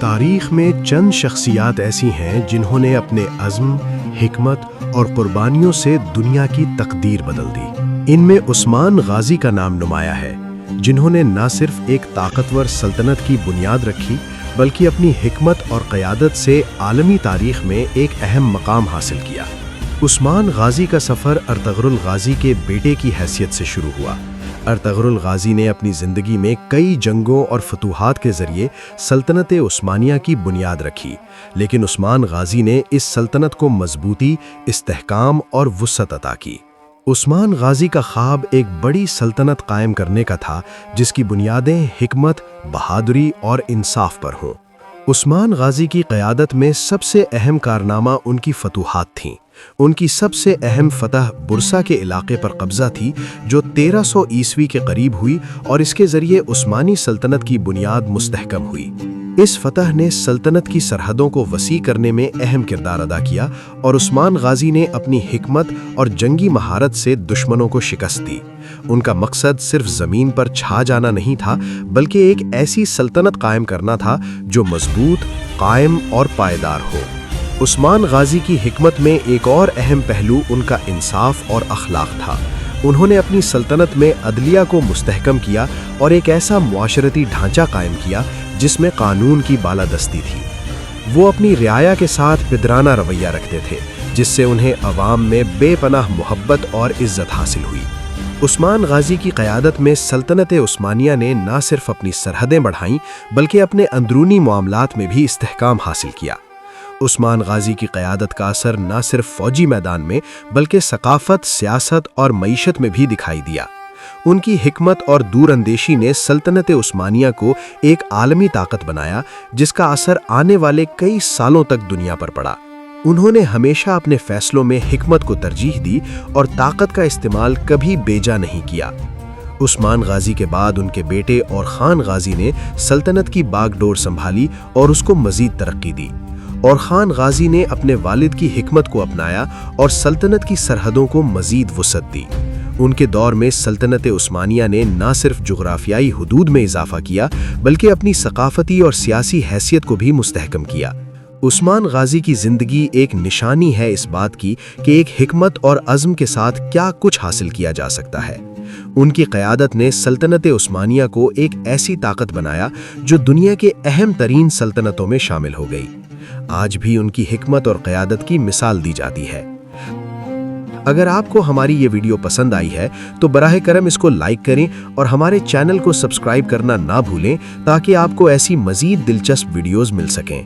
تاریخ میں چند شخصیات ایسی ہیں جنہوں نے اپنے عزم، حکمت اور قربانیوں سے دنیا کی تقدیر بدل دی۔ ان میں عثمان غازی کا نام نمایاں ہے، جنہوں نے نہ صرف ایک طاقتور سلطنت کی بنیاد رکھی بلکہ اپنی حکمت اور قیادت سے عالمی تاریخ میں ایک اہم مقام حاصل کیا۔ عثمان غازی کا سفر ارطغرل غازی کے بیٹے کی حیثیت سے شروع ہوا۔ ارطغرل غازی نے اپنی زندگی میں کئی جنگوں اور فتوحات کے ذریعے سلطنت عثمانیہ کی بنیاد رکھی، لیکن عثمان غازی نے اس سلطنت کو مضبوطی، استحکام اور وسعت عطا کی۔ عثمان غازی کا خواب ایک بڑی سلطنت قائم کرنے کا تھا جس کی بنیادیں حکمت، بہادری اور انصاف پر ہوں۔ عثمان غازی کی قیادت میں سب سے اہم کارنامہ ان کی فتوحات تھیں۔ ان کی سب سے اہم فتح برسا کے علاقے پر قبضہ تھی، جو 1300 عیسوی کے قریب ہوئی اور اس کے ذریعے عثمانی سلطنت کی بنیاد مستحکم ہوئی۔ اس فتح نے سلطنت کی سرحدوں کو وسیع کرنے میں اہم کردار ادا کیا اور عثمان غازی نے اپنی حکمت اور جنگی مہارت سے دشمنوں کو شکست دی۔ ان کا مقصد صرف زمین پر چھا جانا نہیں تھا، بلکہ ایک ایسی سلطنت قائم کرنا تھا جو مضبوط، قائم اور پائیدار ہو۔ عثمان غازی کی حکمت میں ایک اور اہم پہلو ان کا انصاف اور اخلاق تھا۔ انہوں نے اپنی سلطنت میں عدلیہ کو مستحکم کیا اور ایک ایسا معاشرتی ڈھانچہ قائم کیا جس میں قانون کی بالادستی تھی۔ وہ اپنی رعایا کے ساتھ پدرانہ رویہ رکھتے تھے، جس سے انہیں عوام میں بے پناہ محبت اور عزت حاصل ہوئی۔ عثمان غازی کی قیادت میں سلطنت عثمانیہ نے نہ صرف اپنی سرحدیں بڑھائیں بلکہ اپنے اندرونی معاملات میں بھی استحکام حاصل کیا۔ عثمان غازی کی قیادت کا اثر نہ صرف فوجی میدان میں بلکہ ثقافت، سیاست اور معیشت میں بھی دکھائی دیا۔ ان کی حکمت اور دور اندیشی نے سلطنت عثمانیہ کو ایک عالمی طاقت بنایا جس کا اثر آنے والے کئی سالوں تک دنیا پر پڑا۔ انہوں نے ہمیشہ اپنے فیصلوں میں حکمت کو ترجیح دی اور طاقت کا استعمال کبھی بیجا نہیں کیا۔ عثمان غازی کے بعد ان کے بیٹے اور خان غازی نے سلطنت کی باغ ڈور سنبھالی اور اس کو مزید ترقی دی۔ اور خان غازی نے اپنے والد کی حکمت کو اپنایا اور سلطنت کی سرحدوں کو مزید وسعت دی۔ ان کے دور میں سلطنت عثمانیہ نے نہ صرف جغرافیائی حدود میں اضافہ کیا بلکہ اپنی ثقافتی اور سیاسی حیثیت کو بھی مستحکم کیا۔ عثمان غازی کی زندگی ایک نشانی ہے اس بات کی کہ ایک حکمت اور عزم کے ساتھ کیا کچھ حاصل کیا جا سکتا ہے۔ ان کی قیادت نے سلطنت عثمانیہ کو ایک ایسی طاقت بنایا جو دنیا کے اہم ترین سلطنتوں میں شامل ہو گئی۔ آج بھی ان کی حکمت اور قیادت کی مثال دی جاتی ہے۔ اگر آپ کو ہماری یہ ویڈیو پسند آئی ہے تو براہ کرم اس کو لائک کریں اور ہمارے چینل کو سبسکرائب کرنا نہ بھولیں تاکہ آپ کو ایسی مزید دلچسپ ویڈیوز مل سکیں۔